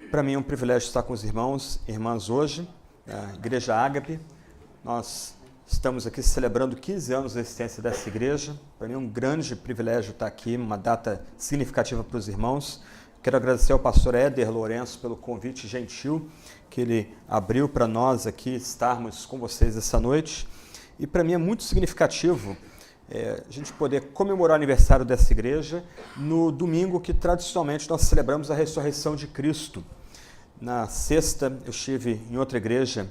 Para mim é um privilégio estar com os irmãos e irmãs hoje, na Igreja Ágape. Nós estamos aqui celebrando 15 anos da existência dessa igreja. Para mim é um grande privilégio estar aqui, uma data significativa para os irmãos. Quero agradecer ao pastor Éder Lourenço pelo convite gentil que ele abriu para nós aqui estarmos com vocês essa noite. E para mim é muito significativo a gente poder comemorar o aniversário dessa igreja no domingo que tradicionalmente nós celebramos a ressurreição de Cristo. Na sexta eu estive em outra igreja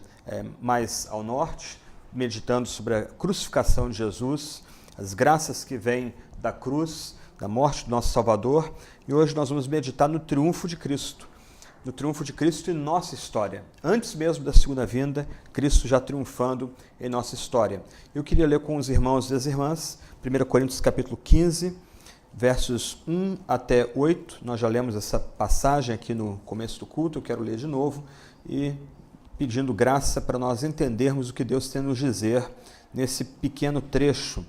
mais ao norte, meditando sobre a crucificação de Jesus, as graças que vêm da cruz, da morte do nosso Salvador, e hoje nós vamos meditar no triunfo de Cristo. No triunfo de Cristo em nossa história. Antes mesmo da segunda vinda, Cristo já triunfando em nossa história. Eu queria ler com os irmãos e as irmãs, 1 Coríntios capítulo 15, versos 1 até 8. Nós já lemos essa passagem aqui no começo do culto, eu quero ler de novo, e pedindo graça para nós entendermos o que Deus tem a nos dizer nesse pequeno trecho.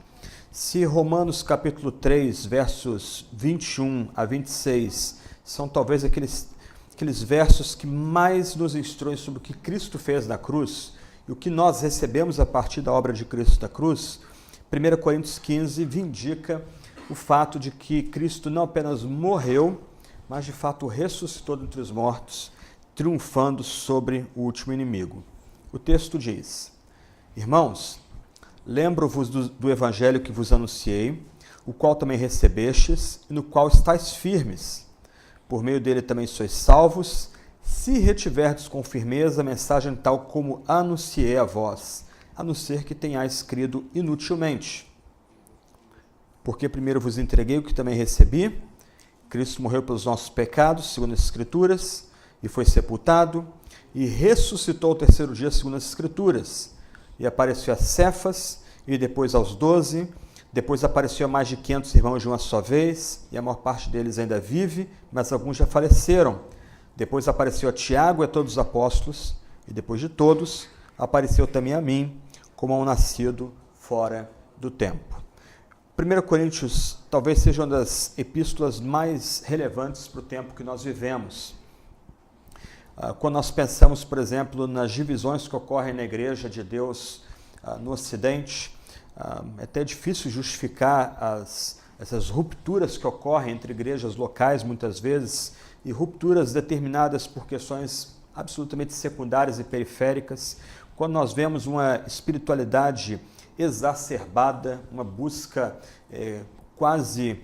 Se Romanos capítulo 3, versos 21 a 26, são talvez aqueles versos que mais nos instruem sobre o que Cristo fez na cruz e o que nós recebemos a partir da obra de Cristo na cruz, 1 Coríntios 15 vindica o fato de que Cristo não apenas morreu, mas de fato ressuscitou dentre os mortos, triunfando sobre o último inimigo. O texto diz: Irmãos, lembro-vos do evangelho que vos anunciei, o qual também recebestes e no qual estáis firmes. Por meio dele também sois salvos, se retiverdes com firmeza a mensagem tal como anunciei a vós, a não ser que tenhais crido inutilmente. Porque primeiro vos entreguei o que também recebi, Cristo morreu pelos nossos pecados, segundo as Escrituras, e foi sepultado, e ressuscitou ao terceiro dia, segundo as Escrituras, e apareceu a Cefas, e depois aos 12, depois apareceu a mais de 500 irmãos de uma só vez, e a maior parte deles ainda vive, mas alguns já faleceram. Depois apareceu a Tiago e a todos os apóstolos, e depois de todos, apareceu também a mim, como a um nascido fora do tempo. 1 Coríntios talvez seja uma das epístolas mais relevantes para o tempo que nós vivemos. Quando nós pensamos, por exemplo, nas divisões que ocorrem na Igreja de Deus no Ocidente, é até difícil justificar essas rupturas que ocorrem entre igrejas locais, muitas vezes, e rupturas determinadas por questões absolutamente secundárias e periféricas, quando nós vemos uma espiritualidade exacerbada, uma busca quase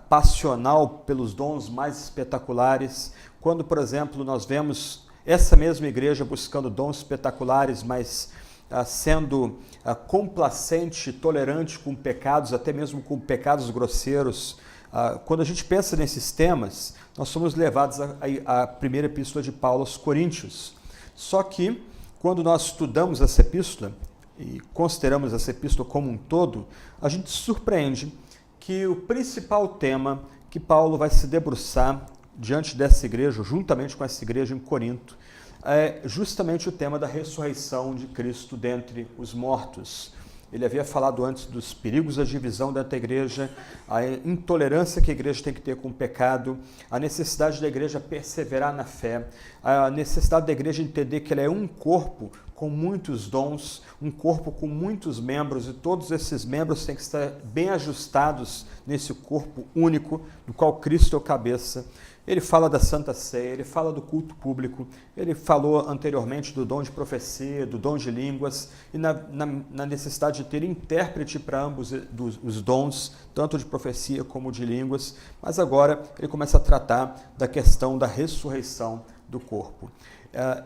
passional pelos dons mais espetaculares, quando, por exemplo, nós vemos essa mesma igreja buscando dons espetaculares, mas sendo complacente, tolerante com pecados, até mesmo com pecados grosseiros. Quando a gente pensa nesses temas, nós somos levados à primeira epístola de Paulo aos Coríntios. Só que, quando nós estudamos essa epístola e consideramos essa epístola como um todo, a gente se surpreende que o principal tema que Paulo vai se debruçar diante dessa igreja, juntamente com essa igreja em Corinto, é justamente o tema da ressurreição de Cristo dentre os mortos. Ele havia falado antes dos perigos da divisão dentro da igreja, a intolerância que a igreja tem que ter com o pecado, a necessidade da igreja perseverar na fé, a necessidade da igreja entender que ela é um corpo com muitos dons, um corpo com muitos membros, e todos esses membros têm que estar bem ajustados nesse corpo único, do qual Cristo é o cabeça. Ele fala da Santa Ceia, ele fala do culto público, ele falou anteriormente do dom de profecia, do dom de línguas e na necessidade de ter intérprete para ambos os dons, tanto de profecia como de línguas, mas agora ele começa a tratar da questão da ressurreição do corpo.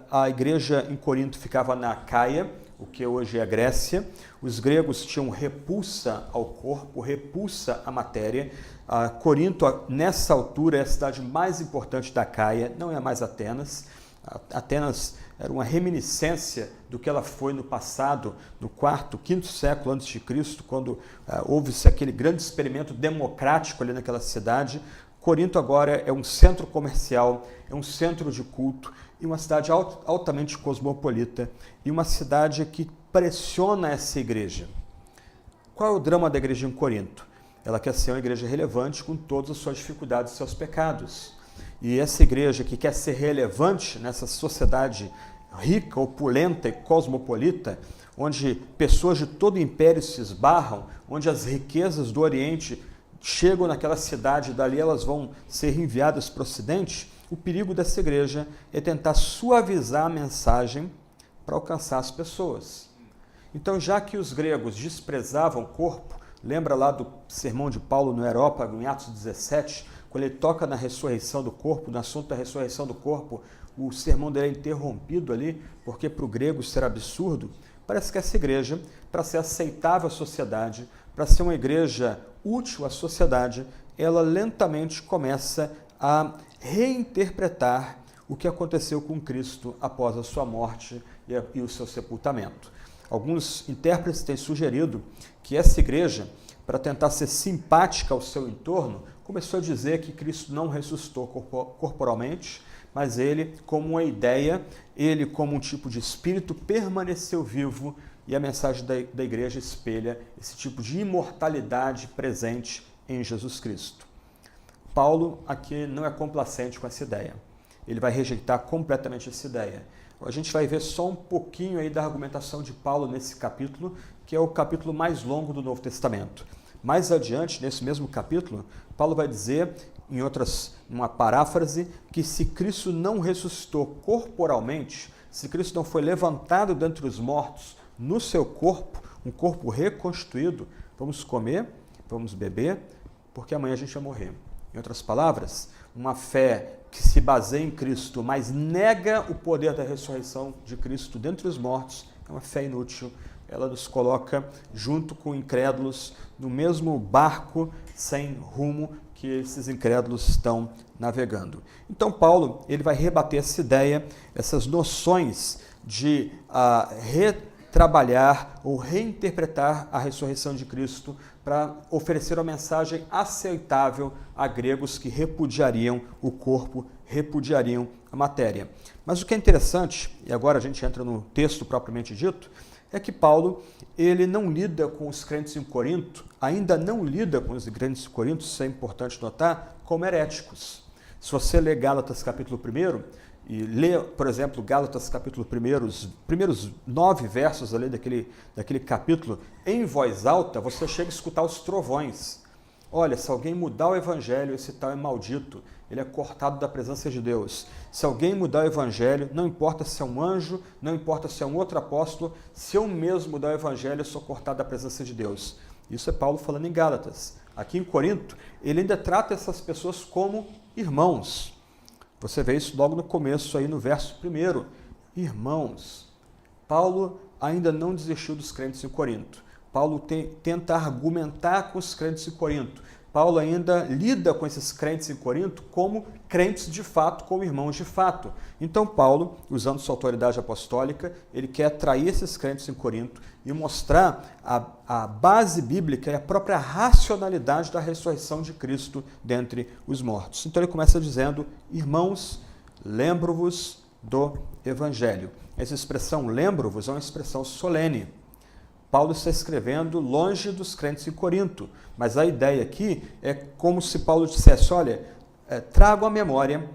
A igreja em Corinto ficava na Acaia, o que hoje é a Grécia. Os gregos tinham repulsa ao corpo, repulsa à matéria. Corinto, nessa altura, é a cidade mais importante da Acaia, não é mais Atenas. Atenas era uma reminiscência do que ela foi no passado, no quarto, quinto século antes de Cristo, quando houve-se aquele grande experimento democrático ali naquela cidade. Corinto agora é um centro comercial, é um centro de culto e uma cidade altamente cosmopolita e uma cidade que pressiona essa igreja. Qual é o drama da igreja em Corinto? Ela quer ser uma igreja relevante com todas as suas dificuldades e seus pecados. e essa igreja que quer ser relevante nessa sociedade rica, opulenta e cosmopolita, onde pessoas de todo o império se esbarram, onde as riquezas do Oriente chegam naquela cidade e dali elas vão ser enviadas para o Ocidente, o perigo dessa igreja é tentar suavizar a mensagem para alcançar as pessoas. Então, já que os gregos desprezavam o corpo, lembra lá do sermão de Paulo no Areópago, em Atos 17, quando ele toca na ressurreição do corpo, no assunto da ressurreição do corpo, o sermão dele é interrompido ali, porque para o grego isso era absurdo. Parece que essa igreja, para ser aceitável à sociedade, para ser uma igreja útil à sociedade, ela lentamente começa a reinterpretar o que aconteceu com Cristo após a sua morte e o seu sepultamento. Alguns intérpretes têm sugerido que essa igreja, para tentar ser simpática ao seu entorno, começou a dizer que Cristo não ressuscitou corporalmente, mas ele, como uma ideia, ele, como um tipo de espírito, permaneceu vivo, e a mensagem da igreja espelha esse tipo de imortalidade presente em Jesus Cristo. Paulo aqui não é complacente com essa ideia. Ele vai rejeitar completamente essa ideia. A gente vai ver só um pouquinho aí da argumentação de Paulo nesse capítulo, que é o capítulo mais longo do Novo Testamento. Mais adiante, nesse mesmo capítulo, Paulo vai dizer, uma paráfrase, que se Cristo não ressuscitou corporalmente, se Cristo não foi levantado dentre os mortos no seu corpo, um corpo reconstituído, vamos comer, vamos beber, porque amanhã a gente vai morrer. Em outras palavras, uma fé que se baseia em Cristo, mas nega o poder da ressurreição de Cristo dentre os mortos, é uma fé inútil. Ela nos coloca, junto com incrédulos, no mesmo barco sem rumo que esses incrédulos estão navegando. Então, Paulo ele vai rebater essa ideia, essas noções de retrabalhar ou reinterpretar a ressurreição de Cristo para oferecer uma mensagem aceitável a gregos que repudiariam o corpo, repudiariam a matéria. Mas o que é interessante, e agora a gente entra no texto propriamente dito, é que Paulo ele não lida com os crentes em Corinto, ainda não lida com os crentes em Corinto, isso é importante notar, como heréticos. Se você ler Gálatas capítulo 1 e ler, por exemplo, Gálatas capítulo 1, os primeiros 9 versos ali daquele capítulo, em voz alta, você chega a escutar os trovões. Olha, se alguém mudar o evangelho, esse tal é maldito, ele é cortado da presença de Deus. Se alguém mudar o evangelho, não importa se é um anjo, não importa se é um outro apóstolo, se eu mesmo mudar o evangelho, eu sou cortado da presença de Deus. Isso é Paulo falando em Gálatas. Aqui em Corinto, ele ainda trata essas pessoas como irmãos. Você vê isso logo no começo, aí no verso 1. Irmãos. Paulo ainda não desistiu dos crentes em Corinto. Paulo tenta argumentar com os crentes em Corinto. Paulo ainda lida com esses crentes em Corinto como crentes de fato, como irmãos de fato. Então Paulo, usando sua autoridade apostólica, ele quer atrair esses crentes em Corinto e mostrar a base bíblica e a própria racionalidade da ressurreição de Cristo dentre os mortos. Então ele começa dizendo, irmãos, lembro-vos do Evangelho. Essa expressão lembro-vos é uma expressão solene. Paulo está escrevendo longe dos crentes em Corinto, mas a ideia aqui é como se Paulo dissesse, olha, trago à memória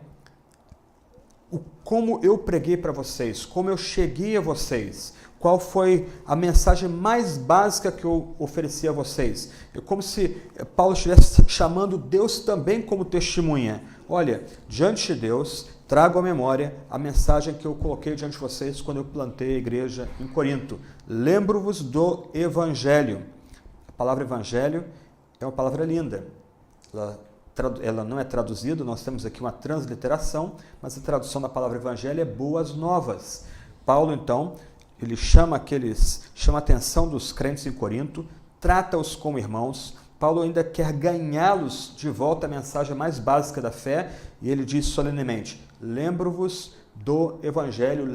como eu preguei para vocês, como eu cheguei a vocês, qual foi a mensagem mais básica que eu ofereci a vocês. É como se Paulo estivesse chamando Deus também como testemunha. Olha, diante de Deus, trago à memória a mensagem que eu coloquei diante de vocês quando eu plantei a igreja em Corinto. Lembro-vos do Evangelho. A palavra Evangelho é uma palavra linda. Ela não é traduzida, nós temos aqui uma transliteração, mas a tradução da palavra Evangelho é boas novas. Paulo, então, ele chama a atenção dos crentes em Corinto, trata-os como irmãos. Paulo ainda quer ganhá-los de volta à mensagem mais básica da fé, e ele diz solenemente, lembro-vos do Evangelho,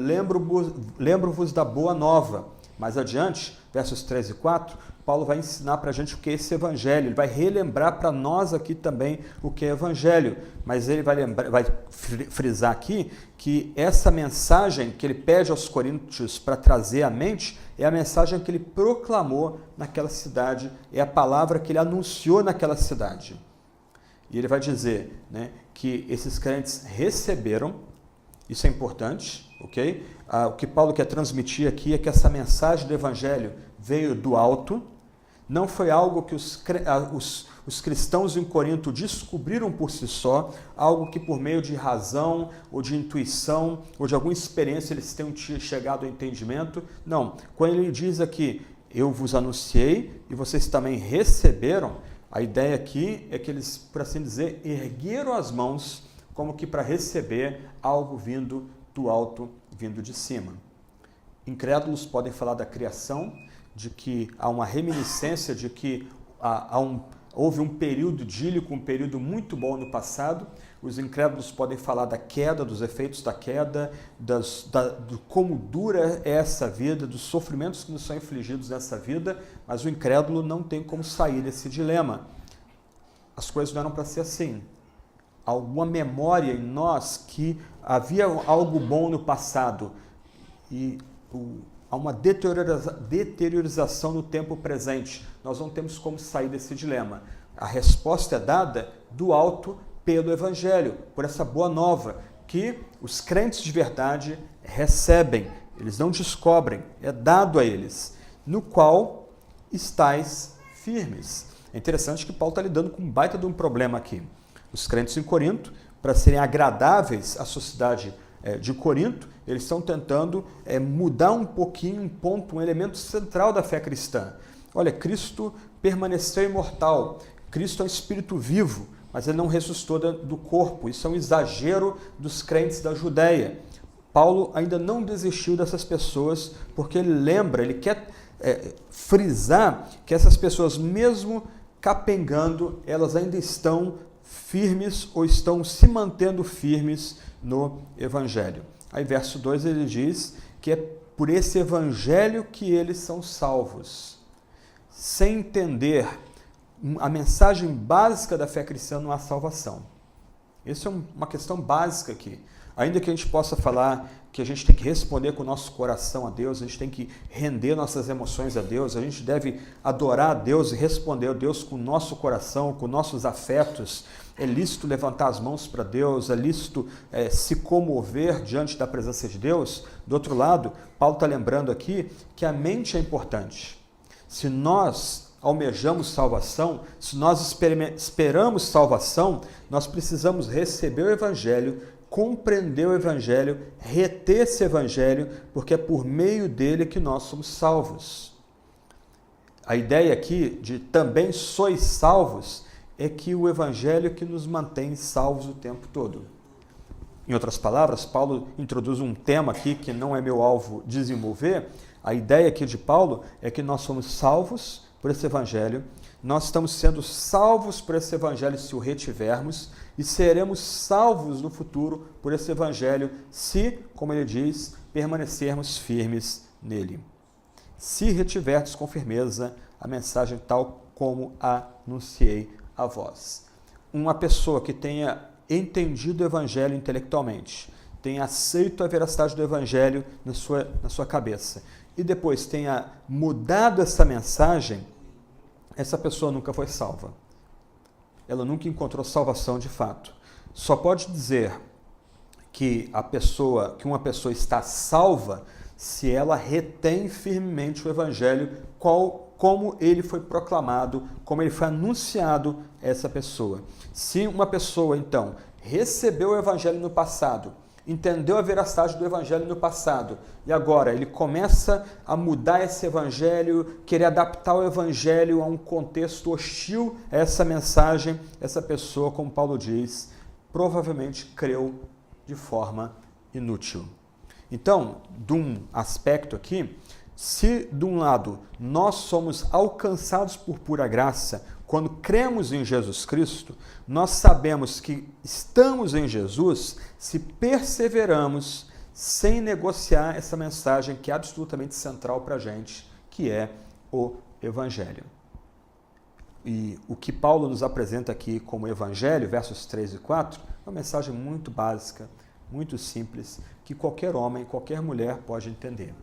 lembro-vos da Boa Nova. Mais adiante, versos 3 e 4, Paulo vai ensinar para a gente o que é esse Evangelho, ele vai relembrar para nós aqui também o que é Evangelho, mas ele vai frisar aqui que essa mensagem que ele pede aos coríntios para trazer à mente é a mensagem que ele proclamou naquela cidade, é a palavra que ele anunciou naquela cidade. e ele vai dizer, né, que esses crentes receberam, isso é importante, ok? O que Paulo quer transmitir aqui é que essa mensagem do Evangelho veio do alto, não foi algo que os cristãos em Corinto descobriram por si só, algo que por meio de razão, ou de intuição, ou de alguma experiência eles tenham chegado ao entendimento. Não, quando ele diz aqui, eu vos anunciei e vocês também receberam, a ideia aqui é que eles, por assim dizer, ergueram as mãos como que para receber algo vindo do alto, vindo de cima. Incrédulos podem falar da criação, de que há uma reminiscência, de que houve um período idílico, um período muito bom no passado. Os incrédulos podem falar da queda, dos efeitos da queda, do como dura é essa vida, dos sofrimentos que nos são infligidos nessa vida, mas o incrédulo não tem como sair desse dilema. As coisas não eram para ser assim. Há alguma memória em nós que havia algo bom no passado e há uma deteriorização no tempo presente. Nós não temos como sair desse dilema. A resposta é dada do alto pelo Evangelho, por essa boa nova, que os crentes de verdade recebem, eles não descobrem, é dado a eles, no qual estáis firmes. É interessante que Paulo está lidando com um baita de um problema aqui. Os crentes em Corinto, para serem agradáveis à sociedade de Corinto, eles estão tentando mudar um pouquinho um ponto, um elemento central da fé cristã. Olha, Cristo permaneceu imortal, Cristo é um espírito vivo, mas ele não ressuscitou do corpo. Isso é um exagero dos crentes da Judéia. Paulo ainda não desistiu dessas pessoas, porque ele quer frisar que essas pessoas, mesmo capengando, elas ainda estão firmes ou estão se mantendo firmes no Evangelho. Aí, verso 2, ele diz que é por esse Evangelho que eles são salvos. Sem entender a mensagem básica da fé cristã, não há salvação. Essa é uma questão básica aqui. Ainda que a gente possa falar que a gente tem que responder com o nosso coração a Deus, a gente tem que render nossas emoções a Deus, a gente deve adorar a Deus e responder a Deus com o nosso coração, com nossos afetos. É lícito levantar as mãos para Deus, é lícito se comover diante da presença de Deus. Do outro lado, Paulo está lembrando aqui que a mente é importante. Se nós almejamos salvação, se nós esperamos salvação, nós precisamos receber o Evangelho, compreender o Evangelho, reter esse Evangelho, porque é por meio dele que nós somos salvos. A ideia aqui de também sois salvos é que o Evangelho que nos mantém salvos o tempo todo. Em outras palavras, Paulo introduz um tema aqui que não é meu alvo desenvolver. A ideia aqui de Paulo é que nós somos salvos por esse Evangelho, nós estamos sendo salvos por esse Evangelho se o retivermos e seremos salvos no futuro por esse Evangelho se, como ele diz, permanecermos firmes nele. Se retiverdes com firmeza a mensagem tal como a anunciei a vós. Uma pessoa que tenha entendido o Evangelho intelectualmente, tenha aceito a veracidade do Evangelho na sua cabeça e depois tenha mudado essa mensagem, essa pessoa nunca foi salva. Ela nunca encontrou salvação de fato. Só pode dizer que uma pessoa está salva se ela retém firmemente o Evangelho, como ele foi proclamado, como ele foi anunciado a essa pessoa. Se uma pessoa, então, recebeu o Evangelho no passado, entendeu a veracidade do Evangelho no passado, e agora ele começa a mudar esse Evangelho, querer adaptar o Evangelho a um contexto hostil a essa mensagem, essa pessoa, como Paulo diz, provavelmente creu de forma inútil. Então, de um aspecto aqui, se de um lado nós somos alcançados por pura graça, quando cremos em Jesus Cristo, nós sabemos que estamos em Jesus se perseveramos sem negociar essa mensagem que é absolutamente central para a gente, que é o Evangelho. E o que Paulo nos apresenta aqui como Evangelho, versos 3 e 4, é uma mensagem muito básica, muito simples, que qualquer homem, qualquer mulher pode entender.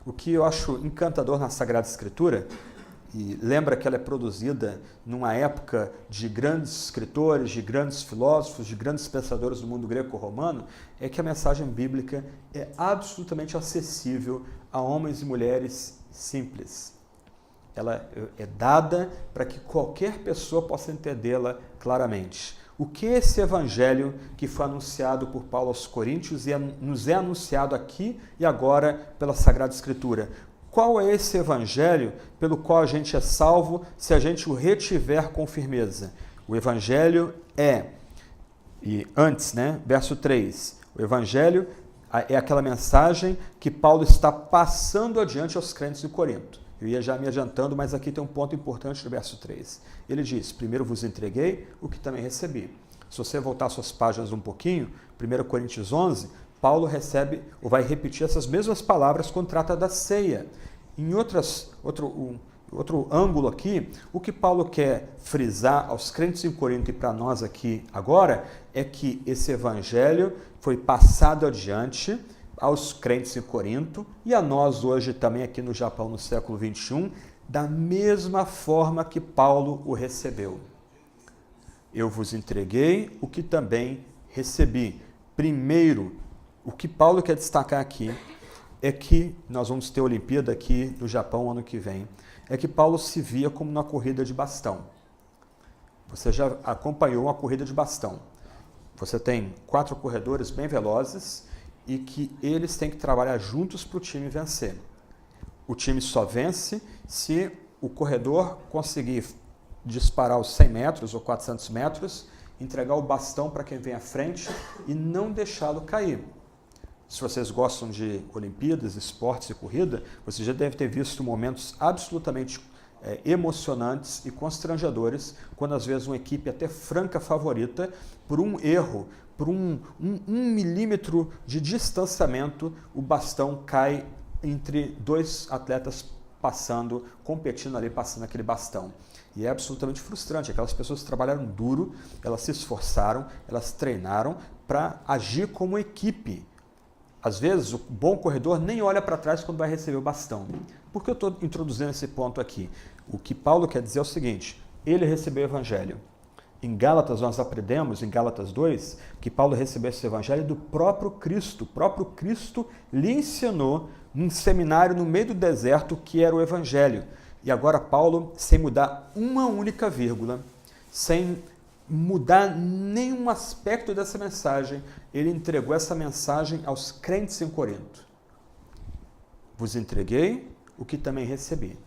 O que eu acho encantador na Sagrada Escritura e lembra que ela é produzida numa época de grandes escritores, de grandes filósofos, de grandes pensadores do mundo greco-romano, é que a mensagem bíblica é absolutamente acessível a homens e mulheres simples. Ela é dada para que qualquer pessoa possa entendê-la claramente. O que é esse evangelho que foi anunciado por Paulo aos Coríntios e nos é anunciado aqui e agora pela Sagrada Escritura? Qual é esse evangelho pelo qual a gente é salvo se a gente o retiver com firmeza? O evangelho verso 3, o evangelho é aquela mensagem que Paulo está passando adiante aos crentes de Corinto. Eu ia já me adiantando, mas aqui tem um ponto importante no verso 3. Ele diz, primeiro vos entreguei o que também recebi. Se você voltar suas páginas um pouquinho, 1 Coríntios 11, Paulo recebe, ou vai repetir essas mesmas palavras quando trata da ceia. Em outro ângulo aqui, o que Paulo quer frisar aos crentes em Corinto e para nós aqui agora, é que esse evangelho foi passado adiante aos crentes em Corinto e a nós hoje também aqui no Japão no século XXI, da mesma forma que Paulo o recebeu. Eu vos entreguei o que também recebi. Primeiro, o que Paulo quer destacar aqui é que nós vamos ter Olimpíada aqui no Japão ano que vem, é que Paulo se via como na corrida de bastão. Você já acompanhou uma corrida de bastão. Você tem 4 corredores bem velozes e que eles têm que trabalhar juntos para o time vencer. O time só vence se o corredor conseguir disparar os 100 metros ou 400 metros, entregar o bastão para quem vem à frente e não deixá-lo cair. Se vocês gostam de Olimpíadas, esportes e corrida, você já deve ter visto momentos absolutamente emocionantes e constrangedores, quando às vezes uma equipe até franca favorita, por um erro, por um milímetro de distanciamento, o bastão cai entre 2 atletas competindo ali, passando aquele bastão. E é absolutamente frustrante. Aquelas pessoas trabalharam duro, elas se esforçaram, elas treinaram para agir como equipe. Às vezes, o bom corredor nem olha para trás quando vai receber o bastão. Por que eu estou introduzindo esse ponto aqui? O que Paulo quer dizer é o seguinte, ele recebeu o evangelho. Em Gálatas, nós aprendemos, em Gálatas 2, que Paulo recebeu esse evangelho do próprio Cristo. O próprio Cristo lhe ensinou num seminário no meio do deserto que era o evangelho. E agora Paulo, sem mudar uma única vírgula, sem mudar nenhum aspecto dessa mensagem, ele entregou essa mensagem aos crentes em Corinto. Vos entreguei o que também recebi.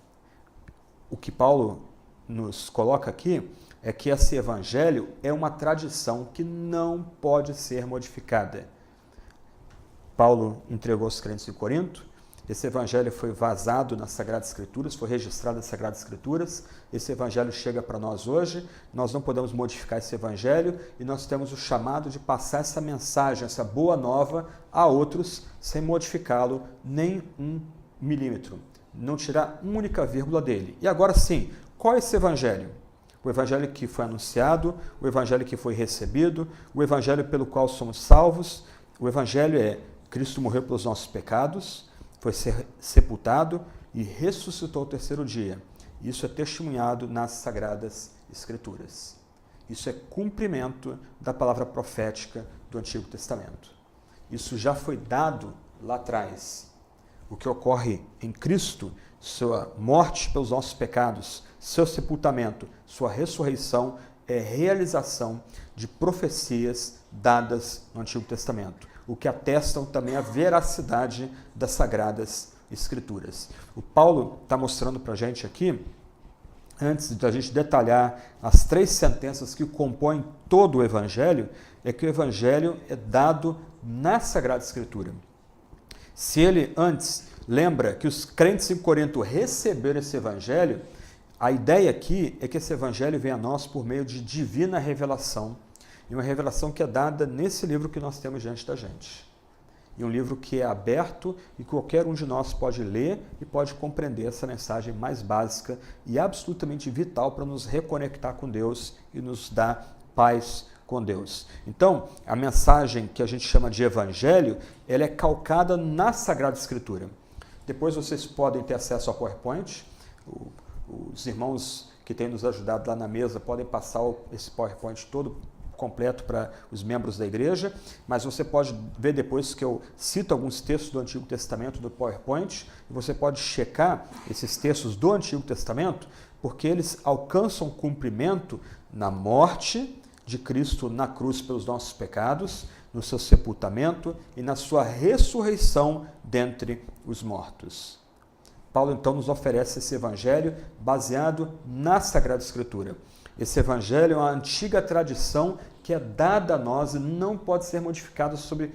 O que Paulo nos coloca aqui é que esse evangelho é uma tradição que não pode ser modificada. Paulo entregou aos crentes em Corinto, esse evangelho foi vazado nas Sagradas Escrituras, foi registrado nas Sagradas Escrituras, esse evangelho chega para nós hoje, nós não podemos modificar esse evangelho e nós temos o chamado de passar essa mensagem, essa boa nova a outros, sem modificá-lo nem 1 milímetro, não tirar uma única vírgula dele. E agora sim, qual é esse evangelho? O evangelho que foi anunciado, o evangelho que foi recebido, o evangelho pelo qual somos salvos. O evangelho é Cristo morreu pelos nossos pecados, foi sepultado e ressuscitou ao 3º dia. Isso é testemunhado nas Sagradas Escrituras. Isso é cumprimento da palavra profética do Antigo Testamento. Isso já foi dado lá atrás. O que ocorre em Cristo, sua morte pelos nossos pecados, seu sepultamento, sua ressurreição, é realização de profecias dadas no Antigo Testamento, o que atestam também a veracidade das Sagradas Escrituras. O Paulo está mostrando para a gente aqui, antes de a gente detalhar as 3 sentenças que compõem todo o Evangelho, é que o Evangelho é dado na Sagrada Escritura. Se ele antes lembra que os crentes em Corinto receberam esse Evangelho, a ideia aqui é que esse Evangelho vem a nós por meio de divina revelação, e uma revelação que é dada nesse livro que nós temos diante da gente. E um livro que é aberto e qualquer um de nós pode ler e pode compreender essa mensagem mais básica e absolutamente vital para nos reconectar com Deus e nos dar paz com Deus. Então, a mensagem que a gente chama de Evangelho, ela é calcada na Sagrada Escritura. Depois vocês podem ter acesso ao PowerPoint. Os irmãos que têm nos ajudado lá na mesa podem passar esse PowerPoint todo completo para os membros da igreja, mas você pode ver depois que eu cito alguns textos do Antigo Testamento do PowerPoint, e você pode checar esses textos do Antigo Testamento, porque eles alcançam cumprimento na morte de Cristo na cruz pelos nossos pecados, no seu sepultamento e na sua ressurreição dentre os mortos. Paulo então nos oferece esse evangelho baseado na Sagrada Escritura. Esse evangelho é uma antiga tradição que é dada a nós e não pode ser modificada sob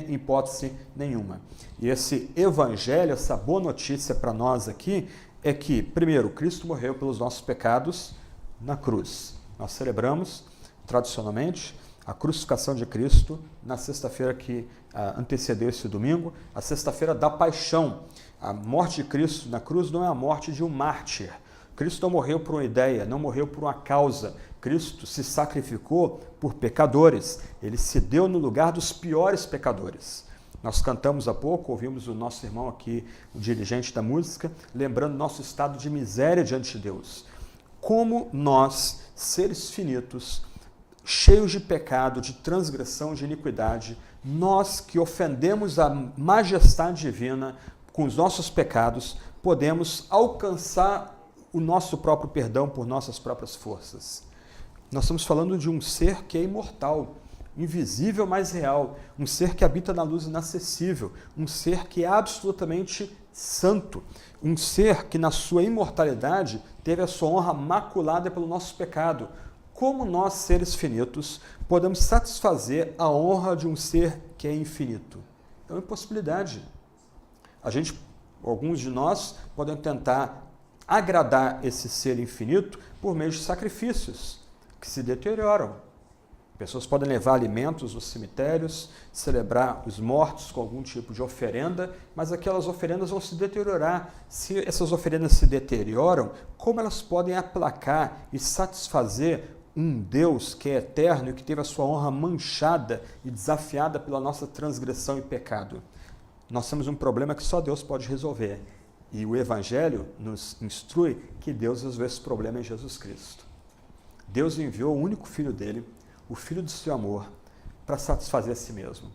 hipótese nenhuma. E esse evangelho, essa boa notícia para nós aqui, é que, primeiro, Cristo morreu pelos nossos pecados na cruz. Nós celebramos, tradicionalmente, a crucificação de Cristo na sexta-feira que antecedeu esse domingo, a sexta-feira da paixão. A morte de Cristo na cruz não é a morte de um mártir. Cristo não morreu por uma ideia, não morreu por uma causa. Cristo se sacrificou por pecadores. Ele se deu no lugar dos piores pecadores. Nós cantamos há pouco, ouvimos o nosso irmão aqui, o dirigente da música, lembrando nosso estado de miséria diante de Deus. Como nós, seres finitos, cheios de pecado, de transgressão, de iniquidade, nós que ofendemos a majestade divina com os nossos pecados, podemos alcançar o nosso próprio perdão por nossas próprias forças. Nós estamos falando de um ser que é imortal, invisível, mas real, um ser que habita na luz inacessível, um ser que é absolutamente santo, um ser que na sua imortalidade teve a sua honra maculada pelo nosso pecado. Como nós, seres finitos, podemos satisfazer a honra de um ser que é infinito? É uma impossibilidade. Alguns de nós podem tentar agradar esse ser infinito por meio de sacrifícios que se deterioram. Pessoas podem levar alimentos aos cemitérios, celebrar os mortos com algum tipo de oferenda, mas aquelas oferendas vão se deteriorar. Se essas oferendas se deterioram, como elas podem aplacar e satisfazer um Deus que é eterno e que teve a sua honra manchada e desafiada pela nossa transgressão e pecado? Nós temos um problema que só Deus pode resolver. E o Evangelho nos instrui que Deus resolveu esse problema em Jesus Cristo. Deus enviou o único Filho dele, o Filho do seu amor, para satisfazer a si mesmo,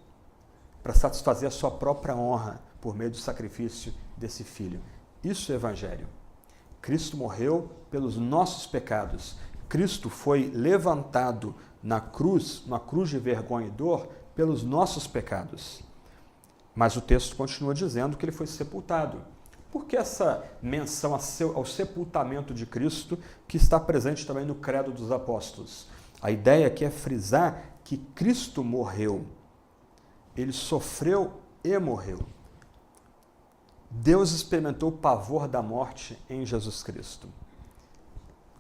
para satisfazer a sua própria honra por meio do sacrifício desse Filho. Isso é Evangelho. Cristo morreu pelos nossos pecados. Cristo foi levantado na cruz, uma cruz de vergonha e dor, pelos nossos pecados. Mas o texto continua dizendo que ele foi sepultado. Por que essa menção ao sepultamento de Cristo, que está presente também no Credo dos Apóstolos? A ideia aqui é frisar que Cristo morreu. Ele sofreu e morreu. Deus experimentou o pavor da morte em Jesus Cristo.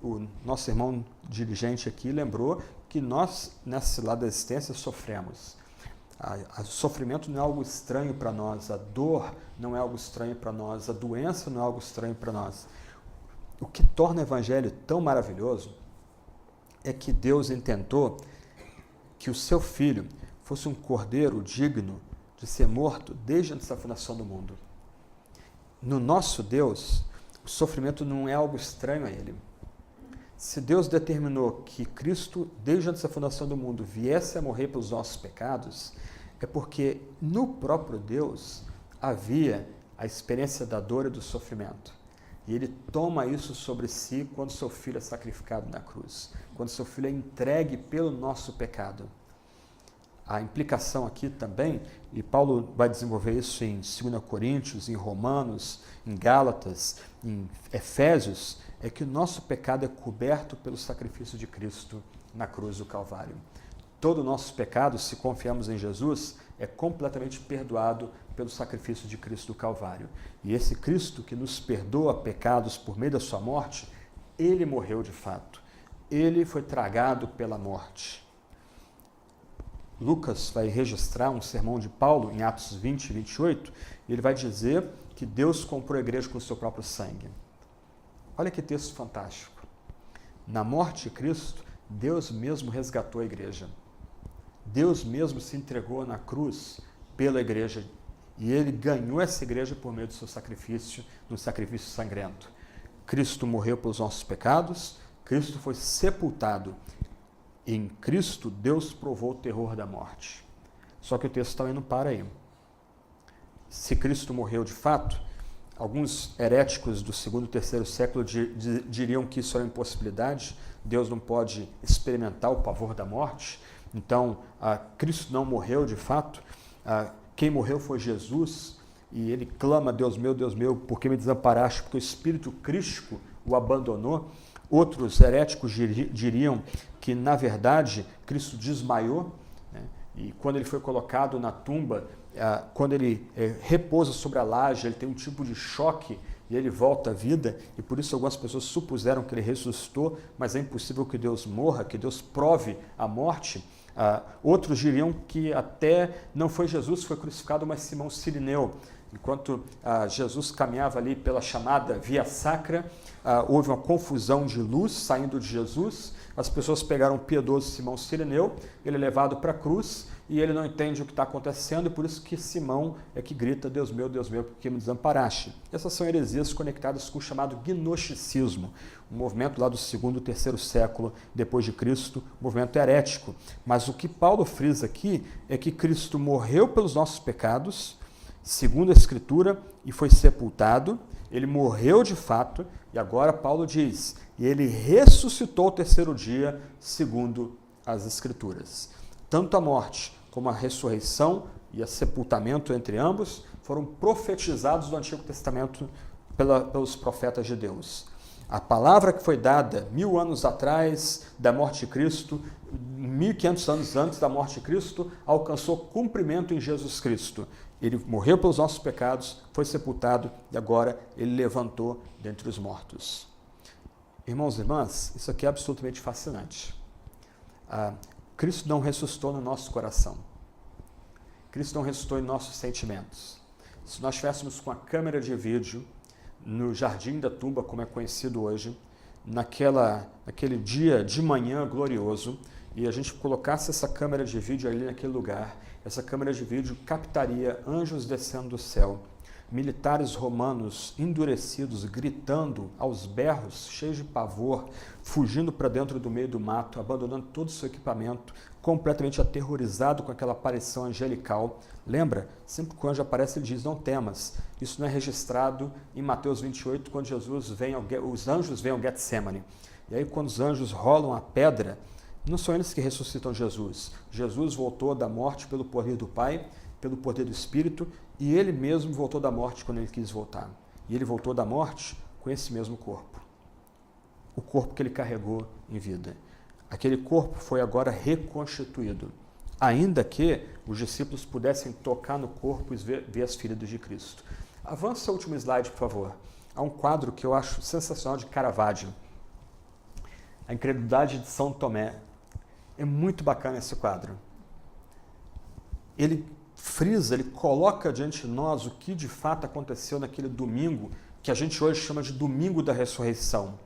O nosso irmão dirigente aqui lembrou que nós, nesse lado da existência, sofremos. O sofrimento não é algo estranho para nós, a dor não é algo estranho para nós, a doença não é algo estranho para nós. O que torna o Evangelho tão maravilhoso é que Deus intentou que o seu Filho fosse um cordeiro digno de ser morto desde antes da fundação do mundo. No nosso Deus, o sofrimento não é algo estranho a Ele. Se Deus determinou que Cristo, desde antes da fundação do mundo, viesse a morrer pelos nossos pecados, é porque no próprio Deus havia a experiência da dor e do sofrimento. E Ele toma isso sobre si quando seu Filho é sacrificado na cruz, quando seu Filho é entregue pelo nosso pecado. A implicação aqui também, e Paulo vai desenvolver isso em 2 Coríntios, em Romanos, em Gálatas, em Efésios, é que o nosso pecado é coberto pelo sacrifício de Cristo na cruz do Calvário. Todo o nosso pecado, se confiamos em Jesus, é completamente perdoado pelo sacrifício de Cristo do Calvário. E esse Cristo que nos perdoa pecados por meio da sua morte, Ele morreu de fato. Ele foi tragado pela morte. Lucas vai registrar um sermão de Paulo em Atos 20 e 28, e ele vai dizer que Deus comprou a igreja com o seu próprio sangue. Olha que texto fantástico. Na morte de Cristo, Deus mesmo resgatou a igreja. Deus mesmo se entregou na cruz pela igreja e Ele ganhou essa igreja por meio do seu sacrifício, do sacrifício sangrento. Cristo morreu pelos nossos pecados, Cristo foi sepultado. Em Cristo, Deus provou o terror da morte. Só que o texto também não para aí. Se Cristo morreu de fato, alguns heréticos do segundo e terceiro século diriam que isso era uma impossibilidade, Deus não pode experimentar o pavor da morte, então Cristo não morreu de fato, quem morreu foi Jesus, e ele clama, Deus meu, por que me desamparaste? Porque o espírito crístico o abandonou. Outros heréticos diriam que, na verdade, Cristo desmaiou, né? E quando ele foi colocado na tumba, quando ele repousa sobre a laje, ele tem um tipo de choque e ele volta à vida, e por isso algumas pessoas supuseram que ele ressuscitou, mas é impossível que Deus morra, que Deus prove a morte. Outros diriam que até não foi Jesus que foi crucificado, mas Simão Cirineu. Enquanto Jesus caminhava ali pela chamada Via Sacra, houve uma confusão de luz saindo de Jesus, as pessoas pegaram o piedoso Simão Cirineu, ele é levado para a cruz, e ele não entende o que está acontecendo, e por isso que Simão é que grita, Deus meu, por que me desamparaste? Essas são heresias conectadas com o chamado gnosticismo, um movimento lá do segundo e terceiro século depois de Cristo, movimento herético. Mas o que Paulo frisa aqui é que Cristo morreu pelos nossos pecados, segundo a Escritura, e foi sepultado, ele morreu de fato, e agora Paulo diz, e ele ressuscitou ao terceiro dia, segundo as Escrituras. Tanto a morte como a ressurreição e o sepultamento entre ambos foram profetizados no Antigo Testamento pelos profetas de Deus. A palavra que foi dada 1000 anos atrás da morte de Cristo, 1500 anos antes da morte de Cristo, alcançou cumprimento em Jesus Cristo. Ele morreu pelos nossos pecados, foi sepultado e agora ele levantou dentre os mortos. Irmãos e irmãs, isso aqui é absolutamente fascinante. Cristo não ressuscitou no nosso coração. Cristo não ressuscitou em nossos sentimentos. Se nós estivéssemos com a câmera de vídeo no Jardim da Tumba, como é conhecido hoje, naquele dia de manhã glorioso, e a gente colocasse essa câmera de vídeo ali naquele lugar, essa câmera de vídeo captaria anjos descendo do céu, militares romanos endurecidos, gritando aos berros, cheios de pavor, fugindo para dentro do meio do mato, abandonando todo o seu equipamento, completamente aterrorizado com aquela aparição angelical. Lembra? Sempre que o anjo aparece, ele diz, não temas. Isso não é registrado em Mateus 28, quando os anjos vêm ao Getsemane. E aí, quando os anjos rolam a pedra, não são eles que ressuscitam Jesus. Jesus voltou da morte pelo poder do Pai, pelo poder do Espírito, e ele mesmo voltou da morte quando ele quis voltar. E ele voltou da morte com esse mesmo corpo. O corpo que ele carregou em vida. Aquele corpo foi agora reconstituído, ainda que os discípulos pudessem tocar no corpo e ver as feridas de Cristo. Avança o último slide, por favor. Há um quadro que eu acho sensacional de Caravaggio. A Incredulidade de São Tomé. É muito bacana esse quadro. Ele frisa, ele coloca diante de nós o que de fato aconteceu naquele domingo, que a gente hoje chama de Domingo da Ressurreição.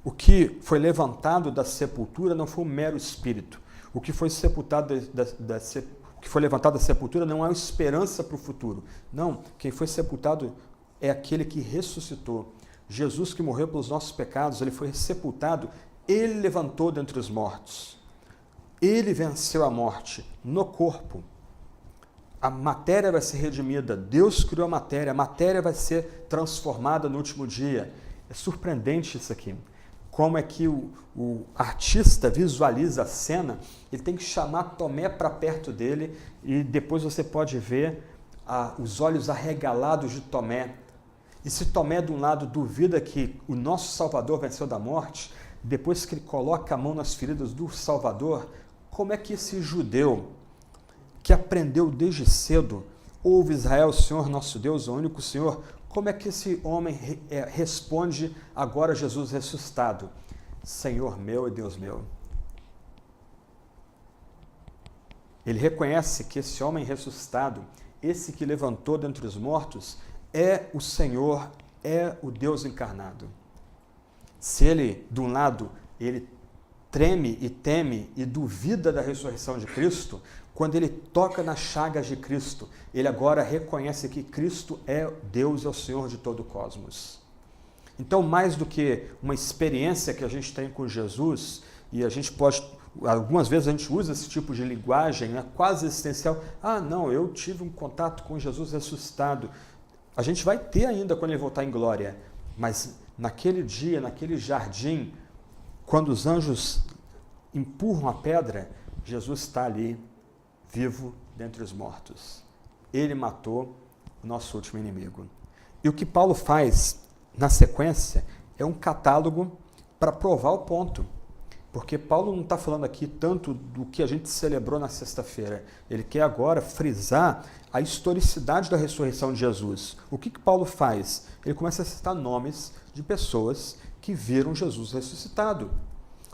O que foi levantado da sepultura não foi um mero espírito. O que foi levantado da sepultura não é uma esperança para o futuro. Não, quem foi sepultado é aquele que ressuscitou. Jesus, que morreu pelos nossos pecados, ele foi sepultado, ele levantou dentre os mortos. Ele venceu a morte no corpo. A matéria vai ser redimida. Deus criou a matéria vai ser transformada no último dia. É surpreendente isso aqui. Como é que o artista visualiza a cena, ele tem que chamar Tomé para perto dele e depois você pode ver os olhos arregalados de Tomé. E se Tomé, de um lado, duvida que o nosso Salvador venceu da morte, depois que ele coloca a mão nas feridas do Salvador, como é que esse judeu, que aprendeu desde cedo, ouve Israel, o Senhor nosso Deus, o único Senhor, como é que esse homem responde agora a Jesus ressuscitado? Senhor meu e Deus meu. Ele reconhece que esse homem ressuscitado, esse que levantou dentre os mortos, é o Senhor, é o Deus encarnado. Se ele, de um lado, ele treme e teme e duvida da ressurreição de Cristo, quando ele toca nas chagas de Cristo, ele agora reconhece que Cristo é Deus, é o Senhor de todo o cosmos. Então, mais do que uma experiência que a gente tem com Jesus, e a gente pode, algumas vezes a gente usa esse tipo de linguagem, né, quase existencial. Ah, não, eu tive um contato com Jesus ressuscitado. A gente vai ter ainda quando ele voltar em glória, mas naquele dia, naquele jardim, quando os anjos empurram a pedra, Jesus está ali, vivo dentre os mortos. Ele matou o nosso último inimigo. E o que Paulo faz na sequência é um catálogo para provar o ponto. Porque Paulo não está falando aqui tanto do que a gente celebrou na sexta-feira. Ele quer agora frisar a historicidade da ressurreição de Jesus. O que Paulo faz? Ele começa a citar nomes de pessoas que viram Jesus ressuscitado.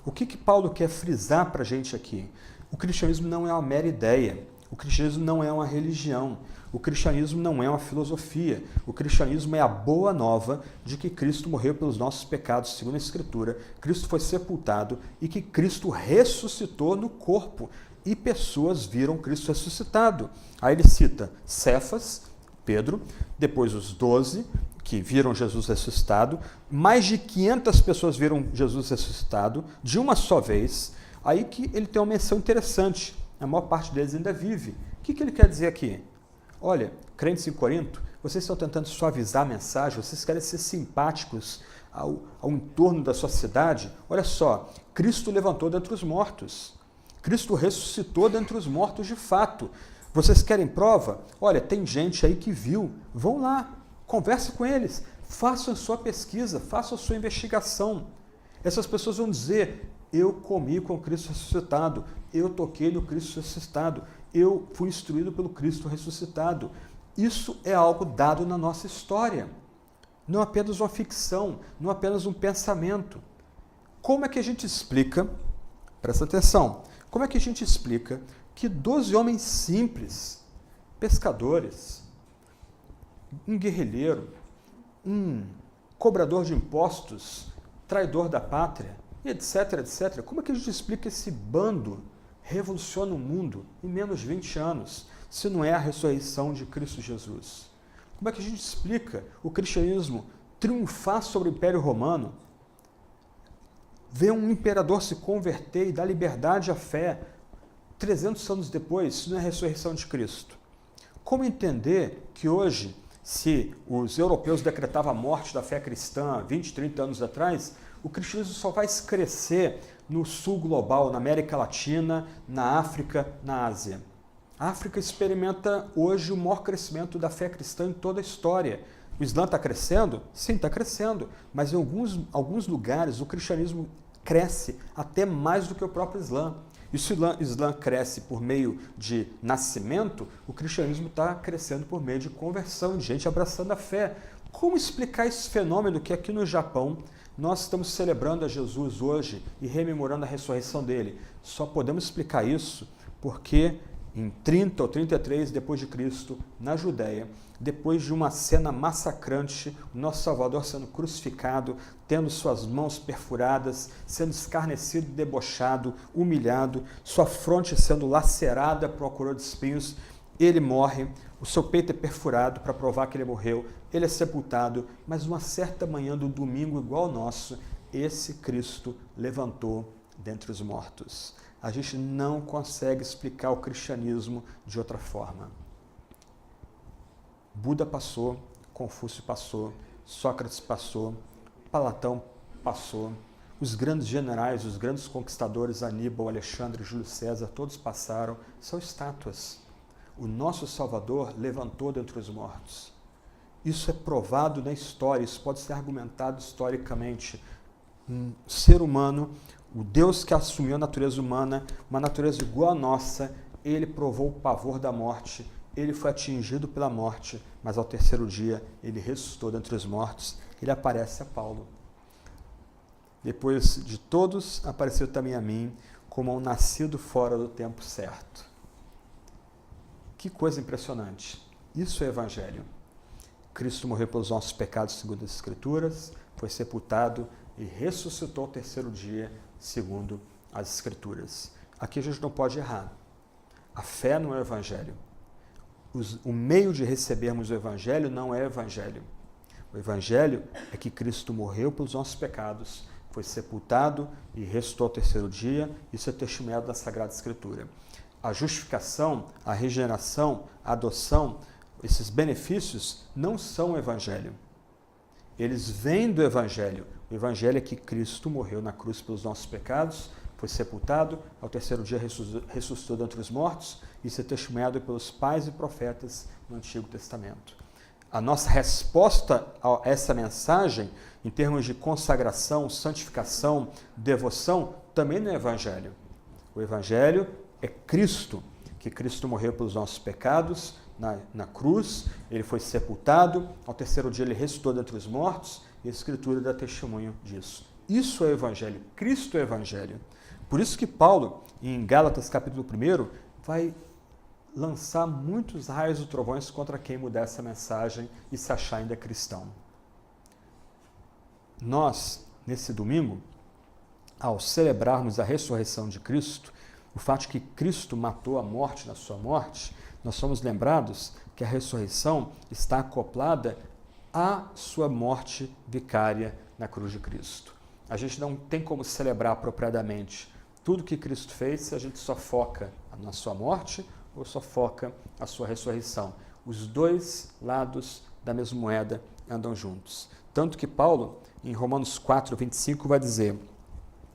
O que Paulo quer frisar para a gente aqui? O cristianismo não é uma mera ideia. O cristianismo não é uma religião. O cristianismo não é uma filosofia. O cristianismo é a boa nova de que Cristo morreu pelos nossos pecados, segundo a Escritura. Cristo foi sepultado e que Cristo ressuscitou no corpo. E pessoas viram Cristo ressuscitado. Aí ele cita Cefas, Pedro, depois os 12, que viram Jesus ressuscitado. Mais de 500 pessoas viram Jesus ressuscitado de uma só vez. Aí que ele tem uma menção interessante. A maior parte deles ainda vive. O que ele quer dizer aqui? Olha, crentes em Corinto, vocês estão tentando suavizar a mensagem, vocês querem ser simpáticos ao entorno da sua cidade. Olha só, Cristo levantou dentre os mortos. Cristo ressuscitou dentre os mortos de fato. Vocês querem prova? Olha, tem gente aí que viu. Vão lá, converse com eles, façam a sua pesquisa, façam a sua investigação. Essas pessoas vão dizer: eu comi com Cristo ressuscitado, eu toquei no Cristo ressuscitado, eu fui instruído pelo Cristo ressuscitado. Isso é algo dado na nossa história. Não apenas uma ficção, não apenas um pensamento. Como é que a gente explica, presta atenção, como é que a gente explica que 12 homens simples, pescadores, um guerrilheiro, um cobrador de impostos, traidor da pátria, etc, etc. Como é que a gente explica esse bando revoluciona o mundo em menos de 20 anos, se não é a ressurreição de Cristo Jesus? Como é que a gente explica o cristianismo triunfar sobre o Império Romano, ver um imperador se converter e dar liberdade à fé 300 anos depois, se não é a ressurreição de Cristo? Como entender que hoje, se os europeus decretavam a morte da fé cristã 20, 30 anos atrás, o cristianismo só vai crescer no sul global, na América Latina, na África, na Ásia? A África experimenta hoje o maior crescimento da fé cristã em toda a história. O Islã está crescendo? Sim, está crescendo, mas em alguns lugares o cristianismo cresce até mais do que o próprio Islã. E se o Islã cresce por meio de nascimento, o cristianismo está crescendo por meio de conversão, de gente abraçando a fé. Como explicar esse fenômeno que aqui no Japão nós estamos celebrando a Jesus hoje e rememorando a ressurreição dele? Só podemos explicar isso porque em 30 ou 33 depois de Cristo, na Judéia, depois de uma cena massacrante, o nosso Salvador sendo crucificado, tendo suas mãos perfuradas, sendo escarnecido, debochado, humilhado, sua fronte sendo lacerada por uma coroa de espinhos, ele morre, o seu peito é perfurado para provar que ele morreu, ele é sepultado, mas uma certa manhã do domingo igual ao nosso, esse Cristo levantou dentre os mortos. A gente não consegue explicar o cristianismo de outra forma. Buda passou, Confúcio passou, Sócrates passou, Platão passou, os grandes generais, os grandes conquistadores, Aníbal, Alexandre, Júlio César, todos passaram, são estátuas. O nosso Salvador levantou dentre os mortos. Isso é provado na história, isso pode ser argumentado historicamente. Um ser humano, o Deus que assumiu a natureza humana, uma natureza igual à nossa, ele provou o pavor da morte, ele foi atingido pela morte, mas ao terceiro dia ele ressuscitou dentre os mortos, ele aparece a Paulo. Depois de todos, apareceu também a mim, como um nascido fora do tempo certo. Que coisa impressionante. Isso é Evangelho. Cristo morreu pelos nossos pecados, segundo as Escrituras, foi sepultado e ressuscitou ao terceiro dia, segundo as Escrituras. Aqui a gente não pode errar. A fé não é o Evangelho. O meio de recebermos o Evangelho não é o Evangelho. O Evangelho é que Cristo morreu pelos nossos pecados, foi sepultado e ressuscitou ao terceiro dia. Isso é testemunhado da Sagrada Escritura. A justificação, a regeneração, a adoção, esses benefícios não são o Evangelho. Eles vêm do Evangelho. O Evangelho é que Cristo morreu na cruz pelos nossos pecados, foi sepultado, ao terceiro dia ressuscitou dentre os mortos. Isso é testemunhado pelos pais e profetas no Antigo Testamento. A nossa resposta a essa mensagem, em termos de consagração, santificação, devoção, também não é Evangelho. O Evangelho é Cristo, que Cristo morreu pelos nossos pecados na cruz, ele foi sepultado, ao terceiro dia ele ressuscitou dentre os mortos, e a Escritura dá testemunho disso. Isso é o Evangelho, Cristo é o Evangelho. Por isso que Paulo, em Gálatas capítulo 1, vai lançar muitos raios e trovões contra quem mudar essa mensagem e se achar ainda cristão. Nós, nesse domingo, ao celebrarmos a ressurreição de Cristo, o fato de que Cristo matou a morte na sua morte, nós somos lembrados que a ressurreição está acoplada à sua morte vicária na cruz de Cristo. A gente não tem como celebrar apropriadamente tudo que Cristo fez se a gente só foca na sua morte ou só foca a sua ressurreição. Os dois lados da mesma moeda andam juntos. Tanto que Paulo, em Romanos 4, 25, vai dizer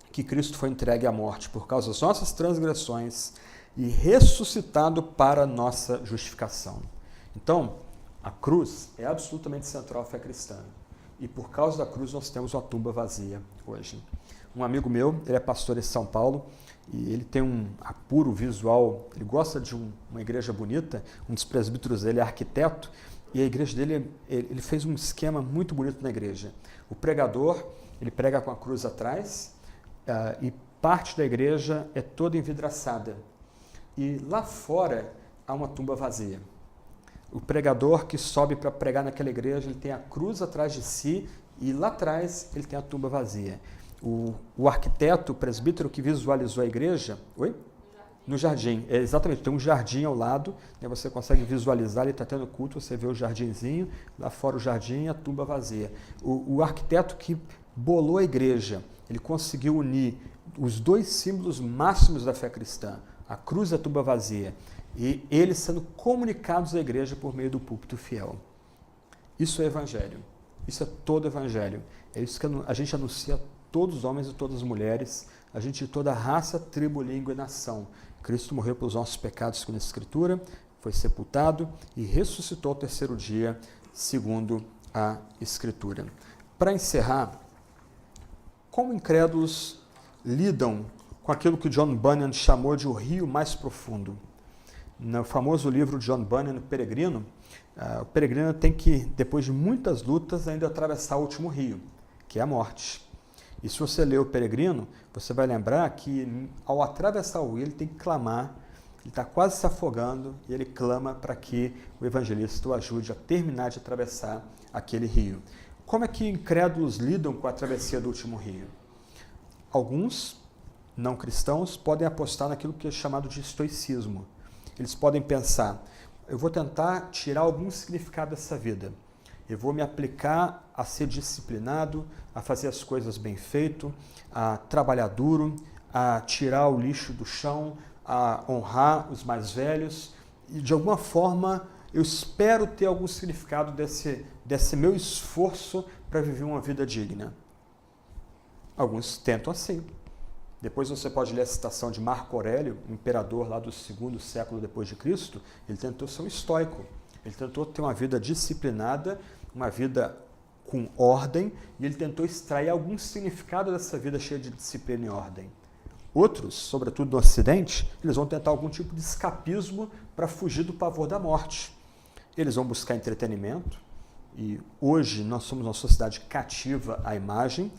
que Cristo foi entregue à morte por causa das nossas transgressões e ressuscitado para a nossa justificação. Então, a cruz é absolutamente central à fé cristã. E por causa da cruz nós temos uma tumba vazia hoje. Um amigo meu, ele é pastor em São Paulo, e ele tem um apuro visual, ele gosta de uma igreja bonita, um dos presbíteros dele é arquiteto, e a igreja dele, ele fez um esquema muito bonito na igreja. O pregador, ele prega com a cruz atrás, e parte da igreja é toda envidraçada. E lá fora há uma tumba vazia. O pregador que sobe para pregar naquela igreja, ele tem a cruz atrás de si, e lá atrás ele tem a tumba vazia. O arquiteto, o presbítero que visualizou a igreja, no jardim, exatamente, tem um jardim ao lado, né, você consegue visualizar, ele está tendo culto, você vê o jardinzinho, lá fora o jardim e a tumba vazia. O arquiteto que bolou a igreja, ele conseguiu unir os dois símbolos máximos da fé cristã, a cruz e a tumba vazia, e eles sendo comunicados à igreja por meio do púlpito fiel. Isso é evangelho, isso é todo evangelho, é isso que a gente anuncia a todos os homens e todas as mulheres, a gente de toda raça, tribo, língua e nação. Cristo morreu pelos nossos pecados, segundo a Escritura, foi sepultado e ressuscitou ao terceiro dia, segundo a Escritura. Para encerrar, como incrédulos lidam com aquilo que John Bunyan chamou de o rio mais profundo? No famoso livro de John Bunyan, O Peregrino, o peregrino tem que, depois de muitas lutas, ainda atravessar o último rio, que é a morte. E se você ler O Peregrino, você vai lembrar que ao atravessar o rio, ele tem que clamar, ele está quase se afogando, e ele clama para que o evangelista o ajude a terminar de atravessar aquele rio. Como é que incrédulos lidam com a travessia do último rio? Alguns não cristãos podem apostar naquilo que é chamado de estoicismo. Eles podem pensar, eu vou tentar tirar algum significado dessa vida. Eu vou me aplicar a ser disciplinado, a fazer as coisas bem feito, a trabalhar duro, a tirar o lixo do chão, a honrar os mais velhos. E, de alguma forma, eu espero ter algum significado desse meu esforço para viver uma vida digna. Alguns tentam assim. Depois você pode ler a citação de Marco Aurélio, um imperador lá do 2º século depois de Cristo. Ele tentou ser um estoico. Ele tentou ter uma vida disciplinada, uma vida com ordem, e ele tentou extrair algum significado dessa vida cheia de disciplina e ordem. Outros, sobretudo no Ocidente, eles vão tentar algum tipo de escapismo para fugir do pavor da morte. Eles vão buscar entretenimento, e hoje nós somos uma sociedade cativa à imagem.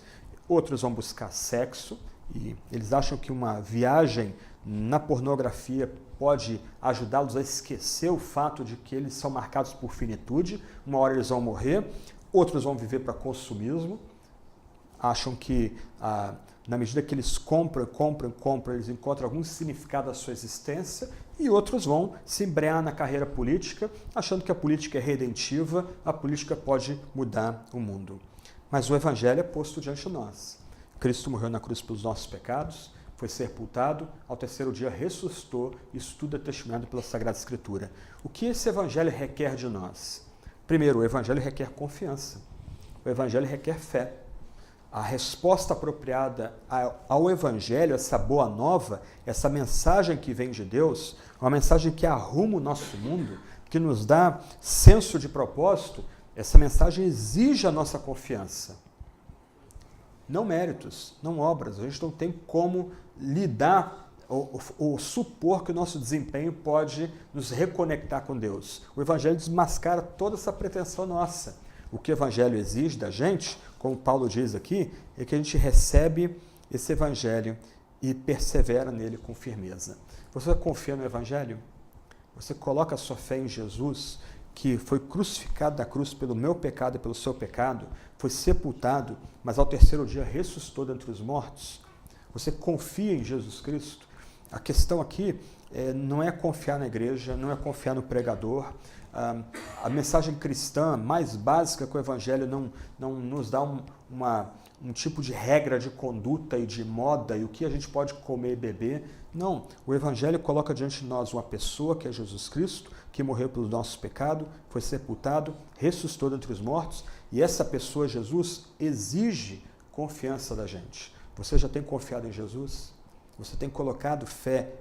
Outros vão buscar sexo, e eles acham que uma viagem na pornografia pode ajudá-los a esquecer o fato de que eles são marcados por finitude, uma hora eles vão morrer. Outros vão viver para consumismo, acham que Na medida que eles compram, eles encontram algum significado da sua existência, e outros vão se embrenhar na carreira política, achando que a política é redentiva, a política pode mudar o mundo. Mas o Evangelho é posto diante de nós. Cristo morreu na cruz pelos nossos pecados, foi sepultado, ao terceiro dia ressuscitou, isso tudo é testemunhado pela Sagrada Escritura. O que esse Evangelho requer de nós? Primeiro, o Evangelho requer confiança, o Evangelho requer fé. A resposta apropriada ao Evangelho, essa boa nova, essa mensagem que vem de Deus, uma mensagem que arruma o nosso mundo, que nos dá senso de propósito, essa mensagem exige a nossa confiança. Não méritos, não obras. A gente não tem como lidar ou supor que o nosso desempenho pode nos reconectar com Deus. O Evangelho desmascara toda essa pretensão nossa. O que o Evangelho exige da gente, como Paulo diz aqui, é que a gente recebe esse Evangelho e persevera nele com firmeza. Você confia no Evangelho? Você coloca a sua fé em Jesus, que foi crucificado na cruz pelo meu pecado e pelo seu pecado, foi sepultado, mas ao terceiro dia ressuscitou dentre os mortos? Você confia em Jesus Cristo? A questão aqui não é confiar na igreja, não é confiar no pregador. A mensagem cristã mais básica que o Evangelho não nos dá um tipo de regra de conduta e de moda e o que a gente pode comer e beber. Não, o Evangelho coloca diante de nós uma pessoa que é Jesus Cristo, que morreu pelos nossos pecados, foi sepultado, ressuscitou dentre os mortos, e essa pessoa, Jesus, exige confiança da gente. Você já tem confiado em Jesus? Você tem colocado fé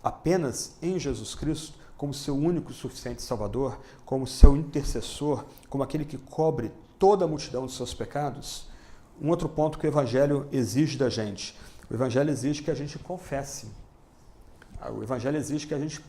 apenas em Jesus Cristo como seu único e suficiente Salvador, como seu intercessor, como aquele que cobre toda a multidão dos seus pecados? Um outro ponto que o Evangelho exige da gente. O Evangelho exige que a gente confesse. O Evangelho exige que a gente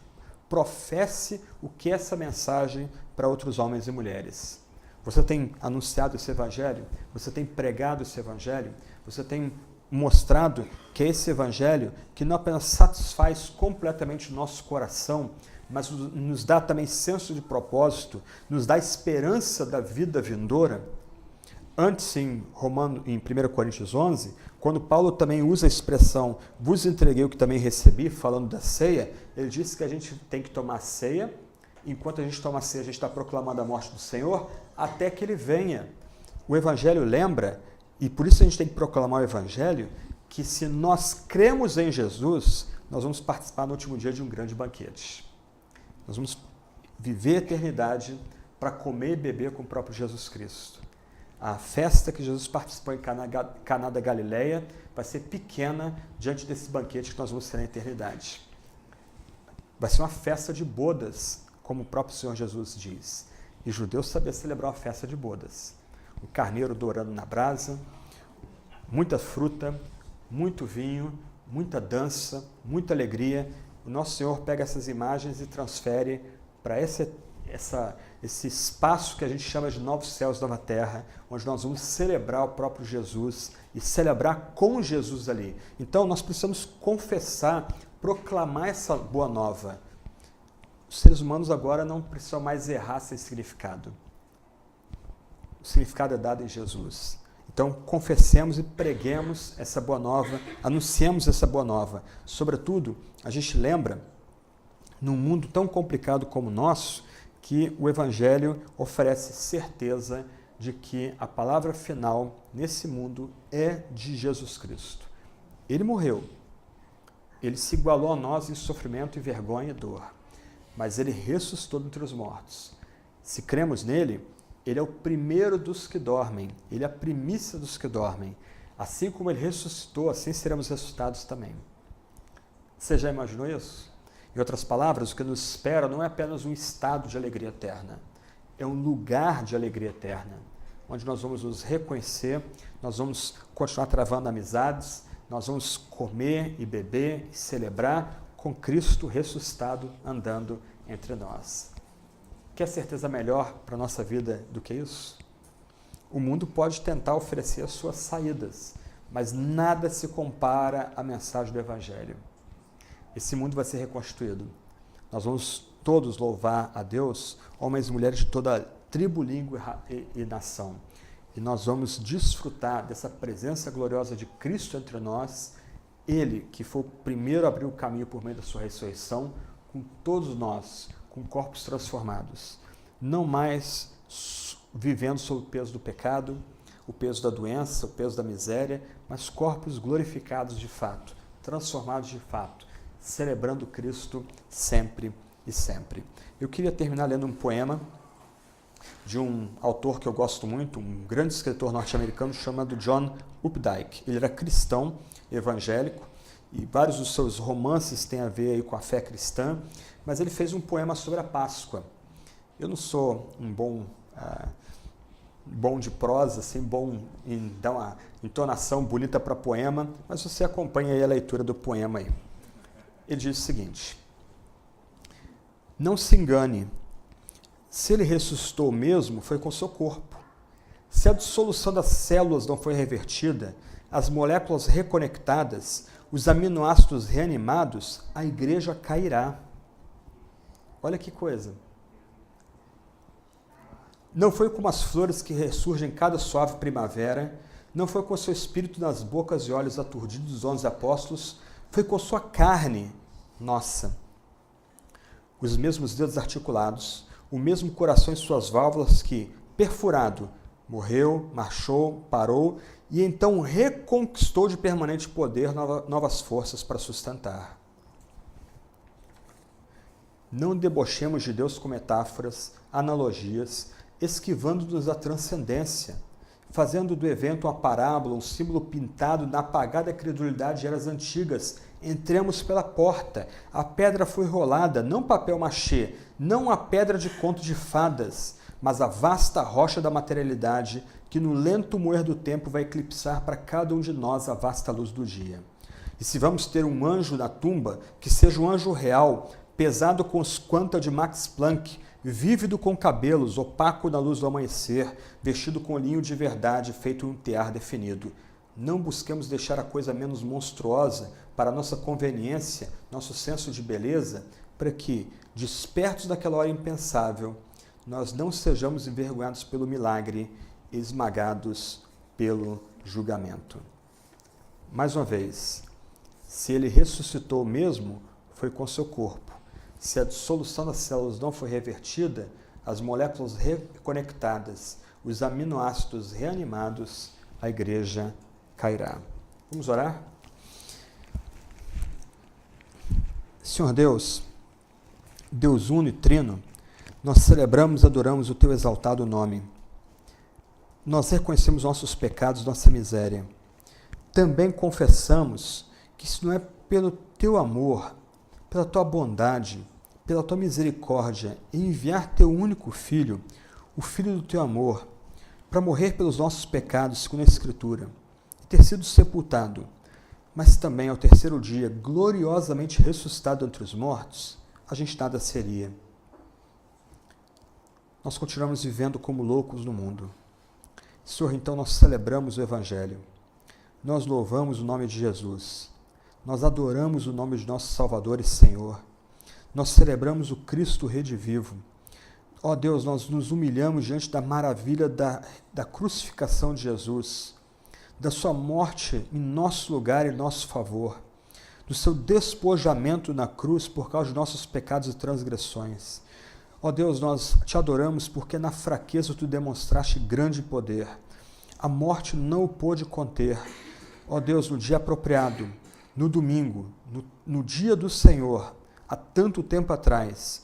professe o que é essa mensagem para outros homens e mulheres. Você tem anunciado esse Evangelho? Você tem pregado esse Evangelho? Você tem mostrado que é esse Evangelho que não apenas satisfaz completamente o nosso coração, mas nos dá também senso de propósito, nos dá esperança da vida vindoura? Antes, em 1 Coríntios 11, quando Paulo também usa a expressão vos entreguei o que também recebi, falando da ceia, ele diz que a gente tem que tomar ceia, enquanto a gente toma ceia, a gente está proclamando a morte do Senhor, até que ele venha. O Evangelho lembra, e por isso a gente tem que proclamar o Evangelho, que se nós cremos em Jesus, nós vamos participar no último dia de um grande banquete. Nós vamos viver a eternidade para comer e beber com o próprio Jesus Cristo. A festa que Jesus participou em Caná da Galileia vai ser pequena diante desse banquete que nós vamos ter na eternidade. Vai ser uma festa de bodas, como o próprio Senhor Jesus diz. E judeus sabiam celebrar uma festa de bodas. O carneiro dourando na brasa, muita fruta, muito vinho, muita dança, muita alegria. O nosso Senhor pega essas imagens e transfere para esse espaço que a gente chama de novos céus, nova terra, onde nós vamos celebrar o próprio Jesus e celebrar com Jesus ali. Então, nós precisamos confessar, proclamar essa boa nova. Os seres humanos agora não precisam mais errar sem significado. O significado é dado em Jesus. Então, confessemos e preguemos essa boa nova, anunciemos essa boa nova. Sobretudo, a gente lembra, num mundo tão complicado como o nosso, que o Evangelho oferece certeza de que a palavra final nesse mundo é de Jesus Cristo. Ele morreu, ele se igualou a nós em sofrimento e vergonha e dor, mas ele ressuscitou dentre os mortos. Se cremos nele, ele é o primeiro dos que dormem, ele é a primícia dos que dormem. Assim como ele ressuscitou, assim seremos ressuscitados também. Você já imaginou isso? Em outras palavras, o que nos espera não é apenas um estado de alegria eterna, é um lugar de alegria eterna, onde nós vamos nos reconhecer, nós vamos continuar travando amizades, nós vamos comer e beber e celebrar com Cristo ressuscitado andando entre nós. Quer certeza melhor para a nossa vida do que isso? O mundo pode tentar oferecer as suas saídas, mas nada se compara à mensagem do Evangelho. Esse mundo vai ser reconstruído. Nós vamos todos louvar a Deus, homens e mulheres de toda tribo, língua e nação. e nós vamos desfrutar dessa presença gloriosa de Cristo entre nós, Ele que foi o primeiro a abrir o caminho por meio da sua ressurreição, com todos nós, com corpos transformados, não mais vivendo sob o peso do pecado, o peso da doença, o peso da miséria, mas corpos glorificados de fato, transformados de fato, celebrando Cristo sempre e sempre. Eu queria terminar lendo um poema de um autor que eu gosto muito, um grande escritor norte-americano chamado John Updike. Ele era cristão, evangélico, e vários dos seus romances têm a ver aí com a fé cristã, mas ele fez um poema sobre a Páscoa. Eu não sou um bom de prosa, assim, bom em dar uma entonação bonita para poema, mas você acompanha aí a leitura do poema aí. Ele diz o seguinte: não se engane, se ele ressuscitou mesmo, foi com seu corpo. Se a dissolução das células não foi revertida, as moléculas reconectadas, os aminoácidos reanimados, a igreja cairá. Olha que coisa. Não foi como as flores que ressurgem cada suave primavera, não foi com seu espírito nas bocas e olhos aturdidos dos 11 apóstolos, foi com sua carne, nossa. Os mesmos dedos articulados, o mesmo coração em suas válvulas que, perfurado, morreu, marchou, parou e então reconquistou de permanente poder novas forças para sustentar. Não debochemos de Deus com metáforas, analogias, esquivando-nos da transcendência, fazendo do evento uma parábola, um símbolo pintado na apagada credulidade de eras antigas. Entremos pela porta, a pedra foi rolada, não papel machê, não a pedra de conto de fadas, mas a vasta rocha da materialidade que no lento moer do tempo vai eclipsar para cada um de nós a vasta luz do dia. E se vamos ter um anjo na tumba, que seja um anjo real, pesado com os quanta de Max Planck, vívido com cabelos, opaco na luz do amanhecer, vestido com linho de verdade, feito em um tear definido. Não busquemos deixar a coisa menos monstruosa para nossa conveniência, nosso senso de beleza, para que, despertos daquela hora impensável, nós não sejamos envergonhados pelo milagre, esmagados pelo julgamento. Mais uma vez, se ele ressuscitou mesmo, foi com seu corpo. Se a dissolução das células não foi revertida, as moléculas reconectadas, os aminoácidos reanimados, a igreja cairá. Vamos orar? Senhor Deus, Deus uno e trino, nós celebramos e adoramos o teu exaltado nome. Nós reconhecemos nossos pecados, nossa miséria. Também confessamos que isso não é pelo teu amor, pela tua bondade, pela tua misericórdia, em enviar teu único Filho, o Filho do teu amor, para morrer pelos nossos pecados, segundo a Escritura, e ter sido sepultado, mas também ao terceiro dia, gloriosamente ressuscitado entre os mortos, a gente nada seria. Nós continuamos vivendo como loucos no mundo. Senhor, então nós celebramos o Evangelho, nós louvamos o nome de Jesus, nós adoramos o nome de nosso Salvador e Senhor, nós celebramos o Cristo redivivo. Ó Deus, nós nos humilhamos diante da maravilha da crucificação de Jesus, da sua morte em nosso lugar e em nosso favor, do seu despojamento na cruz por causa de nossos pecados e transgressões. Ó Deus, nós te adoramos porque na fraqueza tu demonstraste grande poder. A morte não o pôde conter. Ó Deus, no dia apropriado, no domingo, no dia do Senhor, há tanto tempo atrás,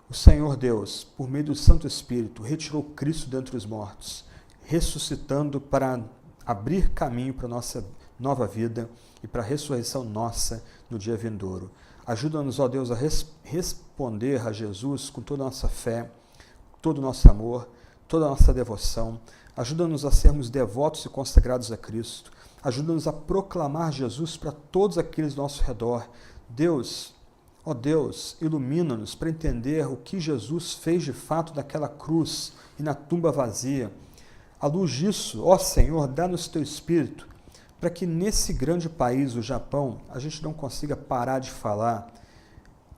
o Senhor Deus, por meio do Santo Espírito, retirou Cristo dentre os mortos, ressuscitando para abrir caminho para a nossa nova vida e para a ressurreição nossa no dia vindouro. Ajuda-nos, ó Deus, a responder a Jesus com toda a nossa fé, todo o nosso amor, toda a nossa devoção. Ajuda-nos a sermos devotos e consagrados a Cristo. Ajuda-nos a proclamar Jesus para todos aqueles ao nosso redor. Deus, ó Deus, ilumina-nos para entender o que Jesus fez de fato naquela cruz e na tumba vazia. À luz disso, ó Senhor, dá-nos teu Espírito, para que nesse grande país, o Japão, a gente não consiga parar de falar,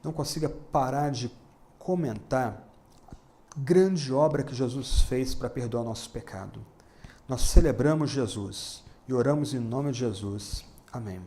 não consiga parar de comentar a grande obra que Jesus fez para perdoar nosso pecado. nós celebramos Jesus e oramos em nome de Jesus. Amém.